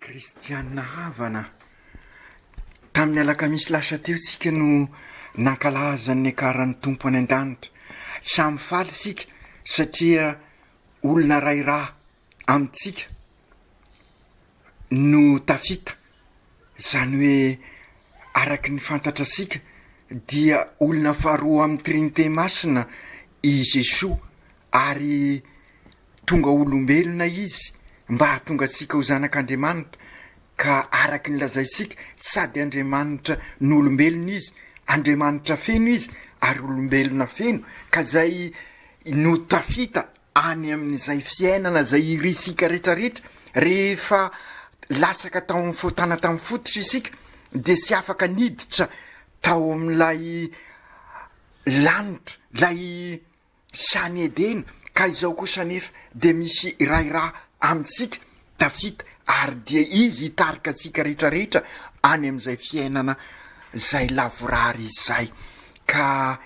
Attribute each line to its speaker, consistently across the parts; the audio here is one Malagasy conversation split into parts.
Speaker 1: Kristianina havana tamin'ny alakamisy lasa teo sika no nankalaza ny akaran'ny tompo any an-danitra. Samy faly sika satria olona rairaha amintsika no tafita, zany hoe araky ny fantatra sika dia olona faharoa amin'ny trinité masina i Jesoa, ary tonga olombelona izy mba hahatonga sika ho zanak'Andriamanitra. Ka araky ny lazaisika sady Andriamanitra n'olombelona izy, Andriamanitra feno izy ary olombelona feno, ka zay no tafita any amin'izay fiainana zay irisika rehetrarehetra. Rehefa lasaka tao amin'ny fotana tamin'ny fototra isika de sy afaka niditra tao amin'ilay lanitra, lay sany Edena, ka izao kosa nefa de misy rairaha amintsika tafita, ary dia izy hitarika sika rehetrarehetra any amin'izay fiainana zay lavorary izay. Ka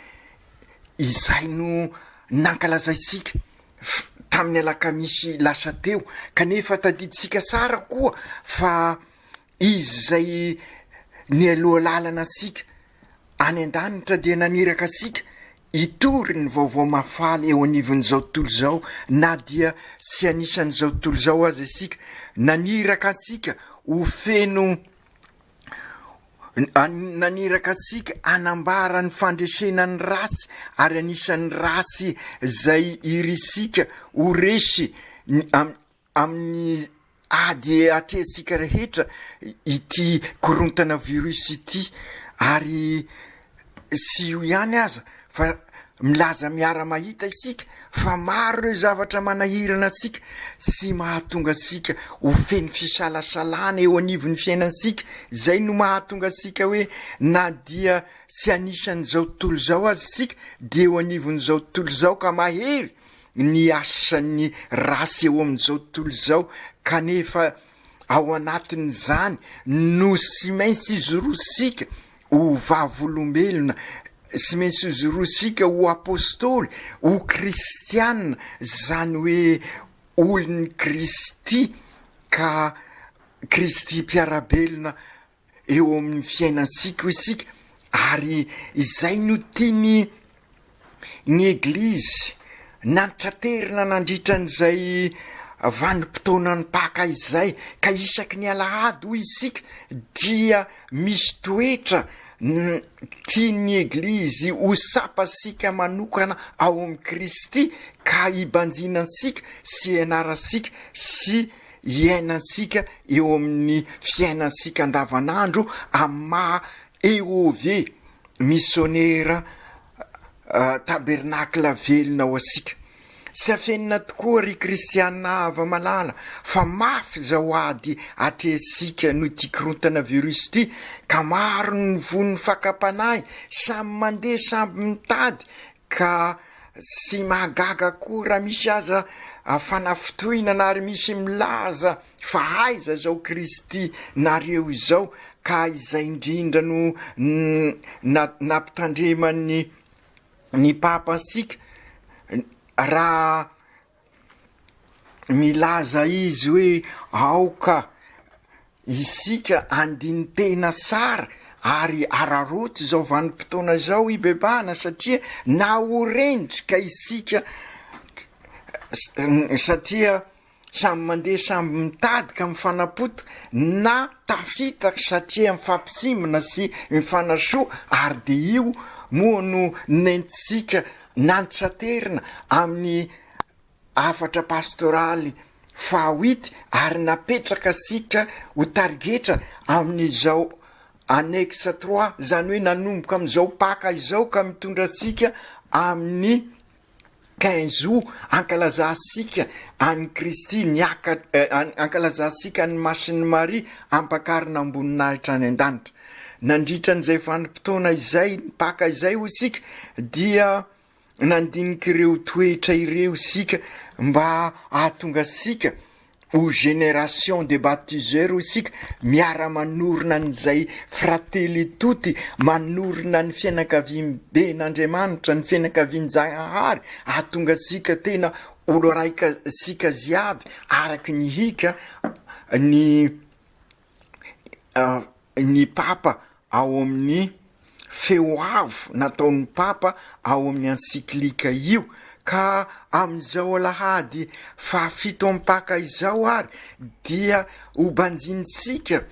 Speaker 1: izay no nankalazaisika tamin'ny alakamisy lasa teo, kanefa tadiditsika sara koa fa izy zay ny aloha lalana sika any an-danitra dia naniraka sika hitory ny vaovao mafaly eo anivon'izao tontolo izao, na dia sy anisan'izao tontolo izao azy isika. Naniraka sika ho feno, naniraka sika anambara ny fandresenany rasy, ary anisan'ny rasy zay irisika ho resy amin'ny ady atresika rehetra ity korontana virus ity. Ary sy io ihany aza fa milaza miara mahita isika fa maro ireo zavatra manahirana sika sy mahatonga sika ho feno fisalasalana eo anivon'ny fiainansika. Zay no mahatonga sika hoe na dia sy anisan'izao tontolo izao azy sika de eo anivon'izao tontolo izao ka mahery ny asan'ny rasy eo amin'izao tontolo izao. Kanefa ao anatin'izany no sy maintsy izorosika ho vavolombelona, sy maintsy izorosika ho apôstôly, ho kristianina, zany hoe olon'ny Kristy, ka Kristy mpiarabelona eo amin'ny fiainansika isika. Ary izay no tiany ny Eglizy nantraterina nandritra an'izay vanim-potoanany paka izay, ka isaky ny alahady hoy isika dia misy toetra tiany Eglizy ho sapasika manokana ao amin'ny Kristy, ka hibanjinansika sy ianarasika sy iainansika eo amin'ny fiainansika andavanandro amin'ny maha EOV missionnaire tabernakla velona ho asika. Sy afenina tokoa ry kristianina ava malala fa mafy zao ady atresika no ty korontana virus ty, ka maro ny von'ny fakapanahy, samy mandeha samby mitady, ka sy mahagaga koa raha misy aza fanafitohinana ary misy milaza fa aiza zao Kristy nareo izao. Ka izay indrindra no nampitandreman'ny papansika raha milaza izy hoe aoka isika andiny tena sara ary araroty zao vanim-potoana zao ibebana, satria na horendrika isika, satria samy mandeha samby mitady ka mifanapoto, na tafitaka satria mifampisimina sy mifanasoa. Ary de io moa no nentsika nantraterina amin'ny afatra pastoraly fahawity, ary napetraka sika ho tarigetra amin'izao annexe 3, zany hoe nanomboka amin'izao paka izao ka mitondra sika amin'ny 15 août ankalazasika any Kristy ankalazasika ny Masin'ny Maria ampakarina amboninahitra any an-danitra. Nandritra n'izay vanim-potoana izay paka izay ho sika dia nandinik'ireo toetra ireo sika mba ahatonga sika ho génération de baptiseurs isika, miara manorina n'izay fratelli tutti, manorina ny fianakaviany ben'Andriamanitra, ny fianakavian-Jahary, ahatonga sika tena olo raika sika ziaby araky ny hika ny ny papa ao amin'ny feo avo nataon'ny papa ao amin'ny ensiklika io, ka am'izao alahady fahafito ampaka izao ary dia hobanjinitsika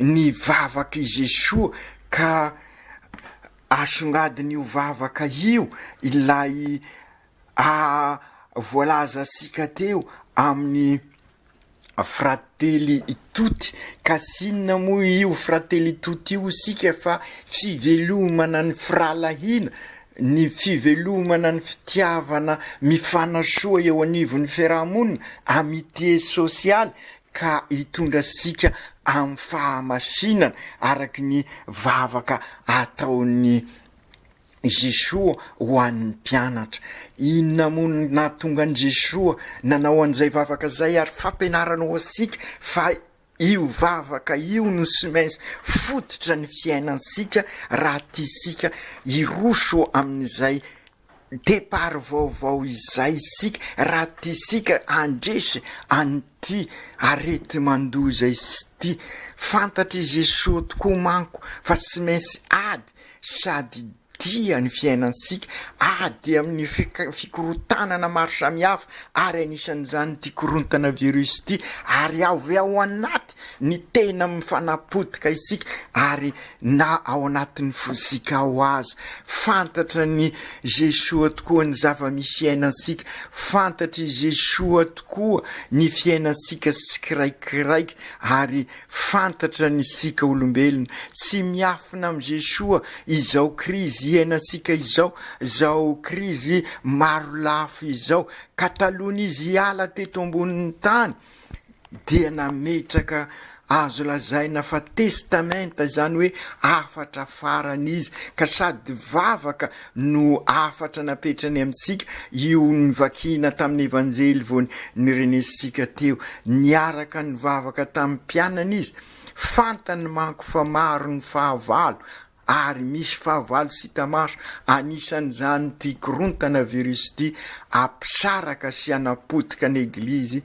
Speaker 1: ny vavaka i Jesoa, ka asongadiny io vavaka io ilay voalaza sika teo amin'ny frately ituty. Ka sinona moa io frately ituty io sika fa fivelomana ny firalahina, ny fivelomana ny fitiavana mifanasoa eo anivon'ny fiarahamonina, amitié sosialy, ka hitondra sika amin'ny fahamasinana araky ny vavaka ataon'ny Jesoa ho an'ny mpianatra. Inona moa nahatonga an' Jesoa nanao an'izay vavaka zay ary fampianaranao asika fa io vavaka io no sy maintsy fototra ny fiainansika raha tiasika hiroso amin'izay depart vaovao izay isika, raha tiasika andresy an'ity arety mandoza izy ty. Fantatry Jesoa tokoa manko fa sy maintsy ady sady dia ny fiainansika, ady amin'ny fikorotanana maro samihafa, ary anisan'izany ty korontana virus ty, ary avy ao anaty ny tena mifanapotika isika, ary na ao anatin'ny fosika ao azy. Fantatra ny Jesoa tokoa ny zava-misy ainansika, fantatry Jesoa tokoa ny fiainansika sikiraikiraiky, ary fantatra ny sika olombelona tsy miafina am' Jesoa izao krizy iainasika izao krizy maro lafo izao, ka talon'izy hiala teto ambonin'ny tany dia nametraka azo lazaina fa testamenta, zany hoe afatra faran'izy, ka sady vavaka no afatra napetrany amintsika. Io ny vakina tamin'ny evanjely vo ny renesika teo, niaraka ny vavaka tamin'ny mpianana izy, fantany manko fa maro ny fahavalo, ary misy fahavalo sy tamaso, anisan'izany ty korontana virus ty ampisaraka sy anapotika ny eglizy,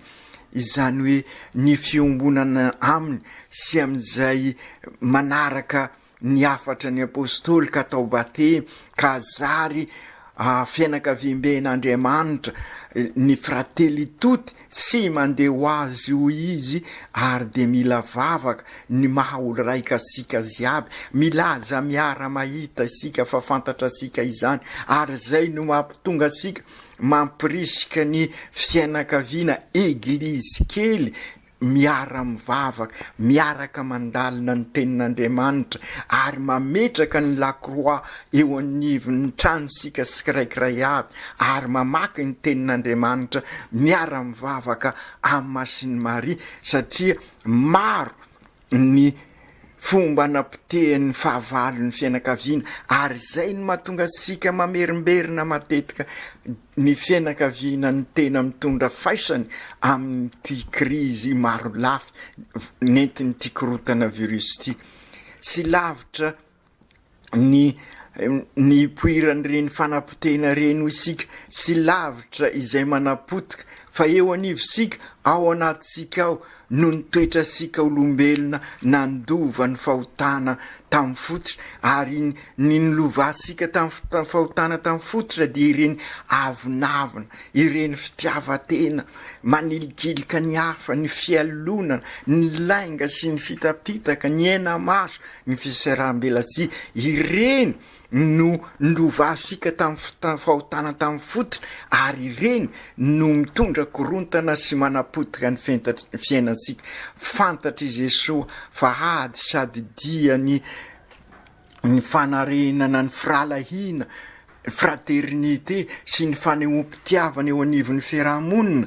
Speaker 1: izany hoe ny fiombonana aminy sy am'izay manaraka ny afatra ny apôstôly ka atao batemy, ka zary fianakaviam-ben'Andriamanitra ny frately ituty sy mandeha ho azy ho izy, ary de mila vavaka ny maha olo raika sika ziaby, milaza miara mahita sika fa fantatra sika izany, ary zay no mampitonga sika mampirisika ny fianakaviana eglizy kely miara mivavaka, miaraka mandalina ny tenin'Andriamanitra, ary mametraka ny lakroa eo anivon'ny trano sika sikiraikiray avy, ary mamaky ny tenin'Andriamanitra miara mivavaka amin'ny Masiny Maria, satria maro ny fomba nampitehan'ny fahavalo ny fianakaviana, ary zay ny mahatonga sika mamerimberina matetika ny fianakaviana ny tena mitondra faisany amin'ny ty krizy maro lafy nentiny ty korotana virus ty. Sy lavitra ny poirany reny fanapotena reny isika, sy lavitra izay manapotika, fa eo anivosika ao anatisika ao no nitoetra sika olombelona nandova ny fahotana tamin'ny fototra, ary ny nilovasika tamin'ny fahotana tamin'ny fototra dia ireny avinavina, ireny fitiavatena, manilikilika ny hafa, ny fialonana, ny lainga sy ny fitapitaka, ny aina maso, ny fisaraham-belatsia, ireny no nilovasika tamin'ny fahotana tamin'ny fototra, ary ireny no mitondra korontana sy manapotika ny fiainantsika. Fantatry Jesoa fa ady sady dia ny fanarenana ny firalahina, fraternité sy ny fanehoam-pitiavana eo anivon'ny fiarahamonina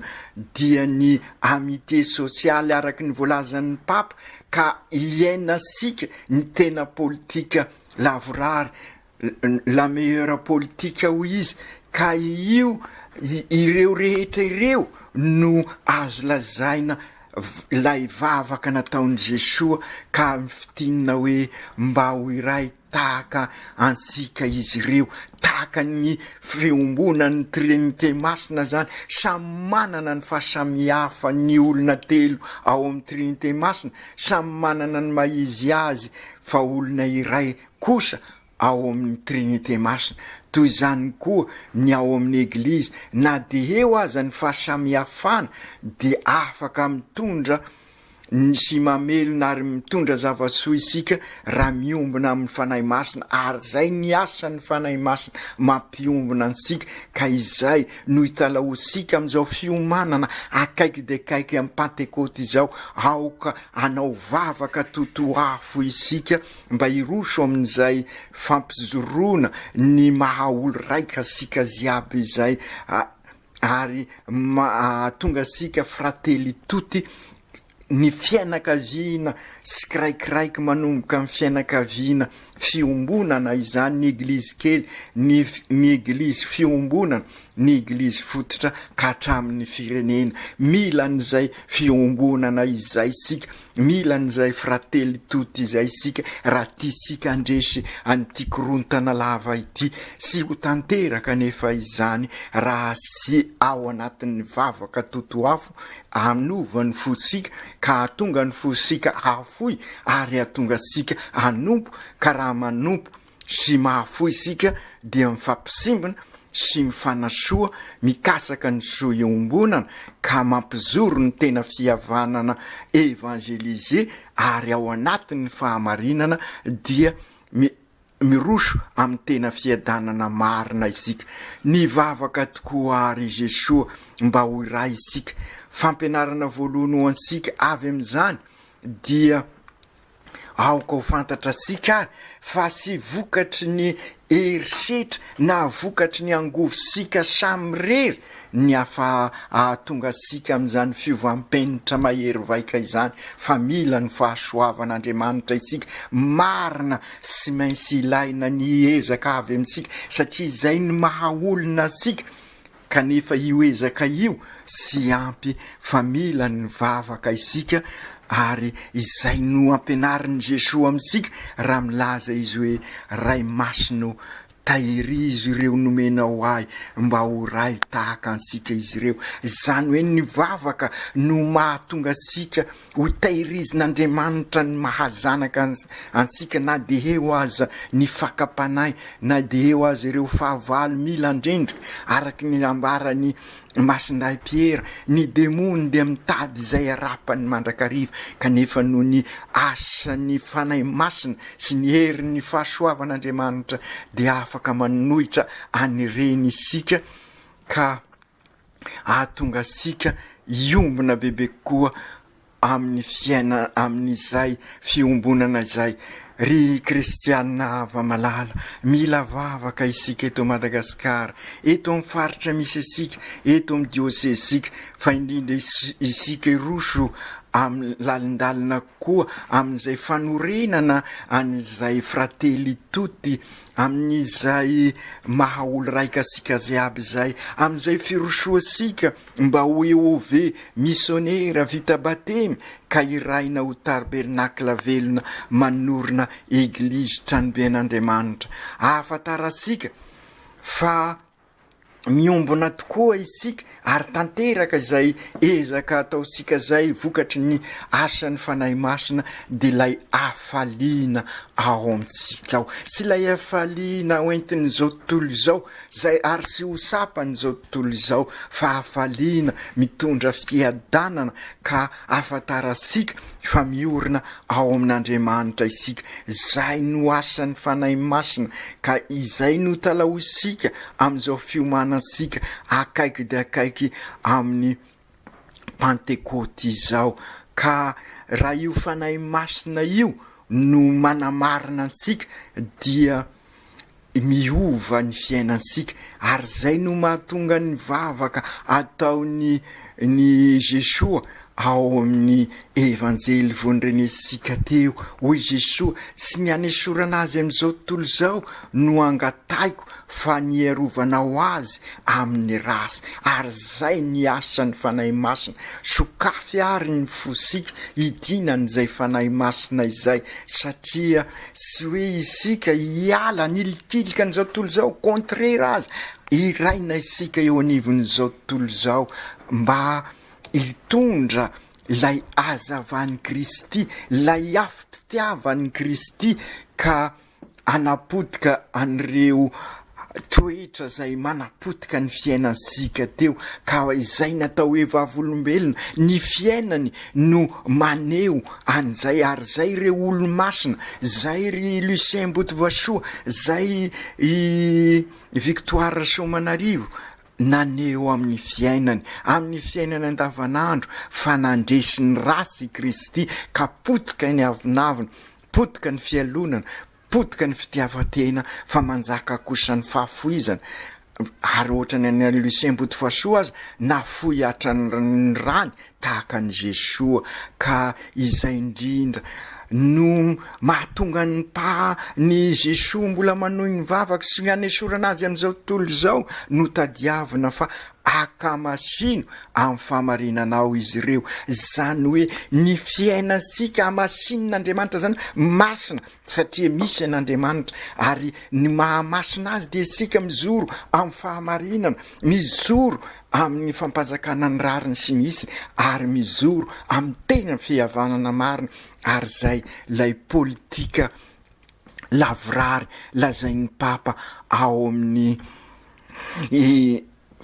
Speaker 1: dia ny amitié sosialy araky ny voalazan'ny papa, ka iainasika ny tena politika lavorary, la meilleure politika ho izy, ka io ireo rehetra ireo no azo lazaina lay vavaka nataon'i Jesoa ka mifitinina hoe mba ho iray tahaka ansika izy ireo, tahaka ny fiombonan'ny trinité masina zany. Samy manana ny fahasamihafa ny olona telo ao amin'ny trinité masina, samy manana ny maizy azy, fa olona iray kosa ao amin'ny trinité masina. Toy izany koa ny ao amin'ny eglizy, na dia eo aza ny fahasamihafana dia afaka mitondra sy mamelona ary mitondra zava-tsoa isika raha miombona amin'ny fanahy masina, ary zay ny asan'ny fanahy masina, mampiombona ansika. Ka izay no hitalaosika amin'izao fiomanana akaiky de akaiky amin'ny Pentecote izao, aoka anao vavaka totoafo isika mba hiroso amin'izay fampizoroana ny mahaolo raika sika ziaby izay, ary tonga sika fratelli tutti, ny fianakaviana sy kiraikiraiky manomboka amin'ny fianakaviana fiombonana izany, ny eglizy kely, ny eglizy fiombonana, ny eglizy fototra ka hatramin'ny firenena. Mila n'izay fiombonana izay sika, mila n'izay fratelli tutti izay sika, raha tia sika andresy an'ity korontana lava ity, sy ho tanteraka nefa izany raha sy ao anatin'ny vavaka totoafo anovany fosika, ka hatonga ny fosika hafoy, ary hatonga sika hanompo. Ka raha manompo sy mahafoy sika dia mifampisimbona sy mifanasoa, mikasaka ny soa iombonana, ka mampizoro ny tena fihavanana evangelise, ary ao anatin'ny fahamarinana dia miroso amin'ny tena fiadanana marina isika. Ny vavaka tokoa ary Jesoa mba ho iray isika. Fampianarana voalohany ho ansika avy amin'izany dia aoka ho fantatra sika ary fa sy vokatry ny herisetra na vokatry ny angovosika samy rery ny ahatonga sika amin'izany fiovampenitra mahery vaika izany, fa mila ny fahasoavan'Andriamanitra isika. Marina sy mainsy ilaina ny ezaka avy amintsika, satria izay ny mahaolona sika, kanefa io ezaka io sy ampy, fa mila ny vavaka isika. Ary izay no ampianarin'i Jesoa amintsika raha milaza izy hoe ray masino tahirizo ireo nomena ho ahy mba ho ray tahaka ansika izy ireo. Izany hoe ny vavaka no mahatonga sika ho tahirizon'Andriamanitra ny mahazanaka ansika, na dia eo aza ny fakapanahy, na dia eo aza ireo fahavalo mila andrendrika, araky ny ambarany Masinday Piera, ny demony dia mitady izay arapany mandrakariva, kanefa no ny asany fanahy masina sy ny herin'ny fahasoavan'Andriamanitra dia afaka manohitra anireny isika, ka ahatonga sika iombona bebe koa amin'ny fiaina, amin'izay fiombonana izay. Ry kristianina ava malala, mila vavaka isika eto Madagasikara, eto amin'ny faritra misy isika, eto amin'ny diosezika, fa indrindra isika iroso amin'ny lalindalina koa amin'izay fanorenana an'izay fratelli tutti, amin'izay mahaolo raika sika zay aby zay, amin'izay firosoasika mba ho EOV missionnaire vita batemy, ka iraina ho tabernacle velona manorina eglizy tranoben'Andriamanitra. Ahafantarasika fa miombona tokoa isika, ary tanteraka izay ezaka ataosika zay vokatry ny asan'ny fanahy masina, dia lay afaliana ao amintsika ao, sy lay afaliana oentin'izao tontolo izao zay, ary sy ho sapan'izao tontolo izao, fa afaliana mitondra fiadanana, ka ahafantarasika fa miorina ao amin'Andriamanitra isika. Zay no asan'ny fanahy masina, ka izay no talaosika amin'izao fiomanasika akaiky de akaiky amin'ny Pentecote izao. Ka raha io fanahy masina io no manamarina antsika dia miova ny fiainansika, ary zay no mahatonga ny vavaka ataony ny Jesoa ao amin'ny evanjely voandrenesika teo hoy Jesosy sy ny anesorana azy amin'izao tontolo izao no angataiko fa niarovanao azy amin'ny rasy ary zay ny asany fanahy masina sokafy ary ny fosika hidinany izay fanahy masina izay satria sy hoe isika hiala nilikilika n'izao tontolo izao contraire azy iraina isika eo anivon'izao tontolo izao mba hitondra lay azavan'i Kristy lay afim-pitiavan'i Kristy ka anapotika an'ireo toetra zay manapotika ny fiainansika teo ka izay natao hoe vavolombelona ny fiainany no maneho an'izay ary zay ireo olo-masina zay ry Lucien Botovasoa zay Victoire Somanarivo naneho amin'ny fiainany andavanandro fa nandresy ny rasy Kristy ka potika ny avinavina potika ny fialonana potika ny fitiavatena fa manjaka kosa ny fahafoizana ary ohatrany any Lucien Botovasoa azy nafoy atrany rany tahaka ny Jesosy ka izay indrindra no mahatonga ny Jesosy mbola manohy ny vavaka sy ny anesorana azy amin'izao tontolo izao no tadiavina fa akamasino amin'ny famarinanao izy ireo zany hoe ny fiainansika amasin'Andriamanitra zany masina satria misy an'Andriamanitra ary ny mahamasina azy dia sika mizoro amin'ny fahamarinana mizoro amin'ny fampanjakana ny rariny sy misy ary mizoro amin'ny tena fihavanana marina ary zay lay politika lavrary lazain'ny papa ao amin'ny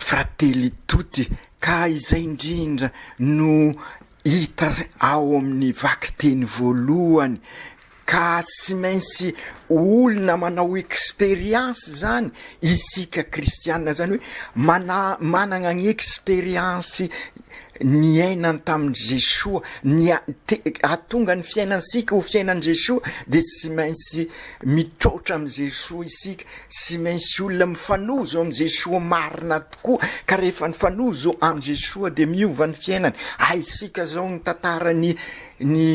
Speaker 1: Fratelli Tutti ka izay indrindra no hita ao amin'ny vakiteny voalohany ka sy mainsy olona manao expérience zany isika kristianina zany hoe manana ny expérience ny ainany tamin'ny Jesosy atonga ny fiainansika ho fiainan' Jesosy dia sy mainsy mitrotra amin'ny Jesosy isika sy mainsy olona mifanozo amin'ny Jesosy marina tokoa ka rehefa nifanozo amin'ny Jesosy dia miova ny fiainany isika zao ny tantarany ny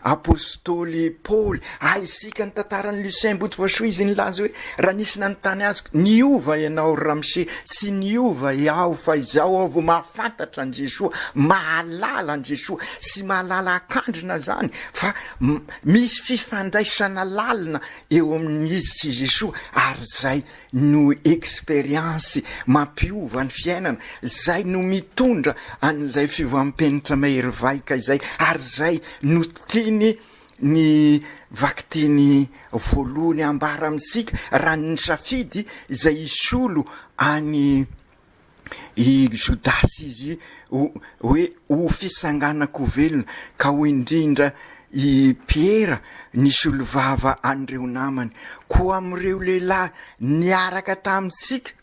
Speaker 1: apôstôly Paoly isika ny tantarany Lucien Botovasoa izy nilaza hoe raha nisy nanontany azy niova ianao Ramose sy niova iaho fa izao aho vao mahafantatra an' Jesosy mahalala an' Jesosy sy mahalala akandrina zany fa misy fifandraisana lalina eo amin'izy sy Jesosy ary zay no expérience mampiova ny fiainana zay no mitondra an'izay fivoampenitra mahery vaika izay ary zay no ny vakiteny voalohany ambara amintsika raha ny safidy izay isolo any Jodasy izy hoe ho fisanganako velona ka ho indrindra i Piera nisy olo vava an'ireo namany koa amin'ireo lehilahy niaraka tamintsika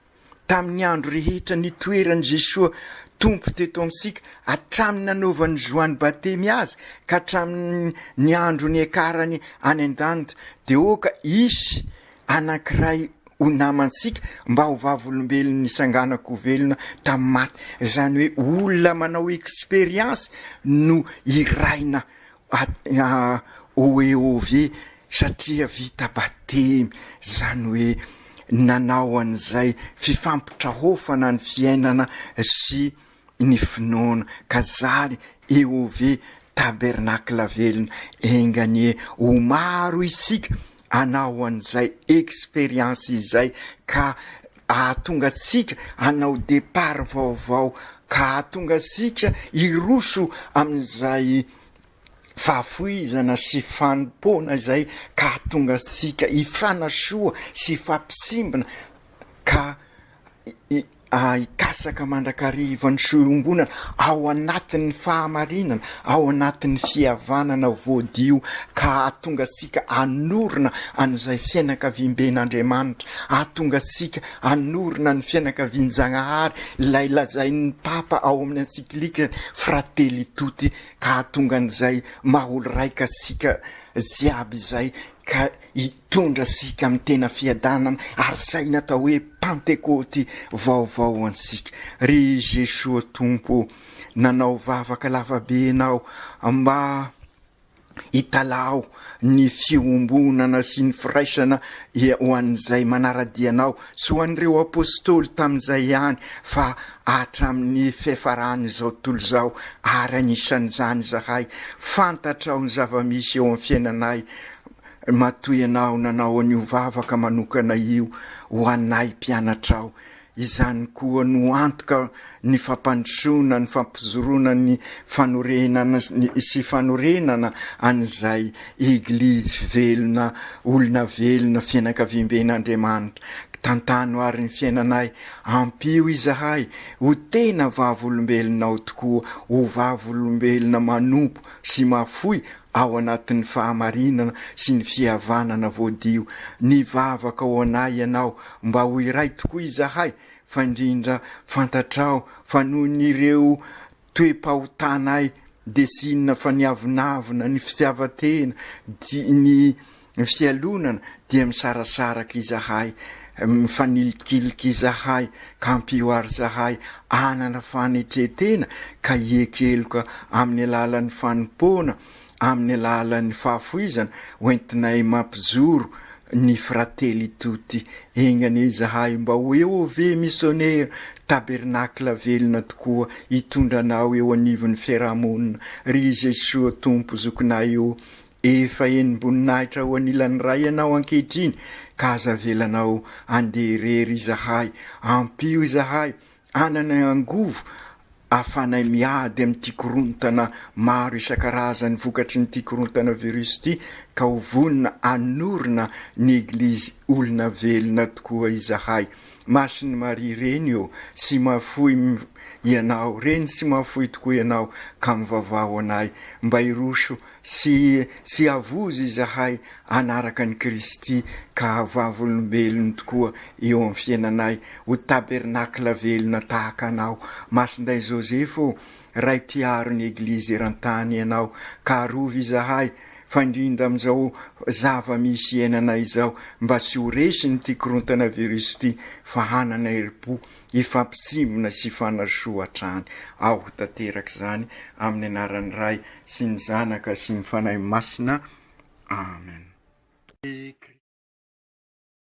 Speaker 1: tamin'ny andro rehetra nitoeran'i Jesosy tompo teto amintsika hatramin'ny nanaovany Joany Batemy azy ka hatramin'ny andro ny akarany any an-danitra dia oka isy anankiray ho namantsika mba ho vavolombelona nisanganako velona tamin'ny maty zany hoe olona manao expérience no iraina oeove satria vita batemy zany hoe nanao an'izay fifampitrahofana ny fiainana sy ny finoana ka zary eove tabernakla velona enganie ho maro isika anao an'izay expérience izay ka ahatonga sika anao départ vaovao ka ahatonga sika iroso amin'izay fahafoizana sy fanompona izay ka ahatonga sika ifanasoa sy fampisimbana ka ikasaka mandrakariva ny sorongonana ao anatin'ny fahamarinana ao anatin'ny fihavanana voadio ka ahatonga sika anorina an'izay fianakaviam-ben'Andriamanitra ahatonga sika anorina ny fianakavian-Janahary ilay lazain'ny papa ao amin'ny ensiklika Fratelli Tutti ka ahatonga an'izay maholo raika sika ziaby izay ka hitondra sika amin'ny tena fiadanana ary zay natao hoe Pentekoty vaovao ansika ry Jesosy tompo nanao vavaka lavabe anao mba hitalao ny fiombonana sy ny firaisana ho an'izay manaradianao sy ho an'ireo apôstôly tamin'izay ihany fa hatramin'ny fiafarany izao tontolo izao ary anisan'izany zahay fantatrao ny zava-misy eo amin'ny fiainanay matoy ianao nanao an'io vavaka manokana io ho anay mpianatrao izany koa no antoka ny fampandrosoana ny fampizorona ny fanorenana sy fanorenana an'izay eglizy velona olona velona fianakaviam-ben'Andriamanitra tantano ary ny fiainanay ampio izahay ho tena vavolombelonao tokoa ho vavolombelona manompo sy mafoy ao anatin'ny fahamarinana sy ny fihavanana voadio ny vavaka ao anay ianao mba ho iray tokoa izahay fa indrindra fantatrao fa noho n'ireo toe-pahotanay desinina fa niavinavina ny fitiavatena ny fialonana dia misarasaraka izahay mifanikiliky izahay ka ampio ary zahay anana fanetretena ka hiekeloka amin'ny alalan'ny fanompona amin'ny alalan'ny fahafoizana hoentinay mampizoro ny frately tuty engany izahay mba ho eo ve missionnaire tabernakla velona tokoa hitondranao eo anivon'ny fiarahamonina ry Jesosy tompo zokinay eo efa enim-boninahitra ho anilan'ny ray ianao ankehitriny ka aza velanao andeha irery izahay ampio izahay anana angovo afanay miady amin'ity korontana maro isan-karazany vokatry nyity korontana virus ity ka ho vonina anorina ny eglizy olona velona tokoa izahay masiny Maria reny eo sy mafoy ianao reny sy mafoy tokoa ianao ka mivavao anay mba hiroso sy avozy izahay anaraka ny Kristy ka vavolombelony tokoa eo amin'ny fiainanay ho tabernakla velona tahaka anao masinday Josefo ray mpiaro ny eglizy eran-tany ianao ka arovy izahay fa indrindra amin'izao zava-misy iainana izao mba sy ho resiny ity korontana virus ity fa hanana herim-po ifampisimina sy fanasoa hatrany ao tanteraka izany amin'ny anaran'ny Ray sy ny Zanaka sy ny Fanahy Masina. Amen.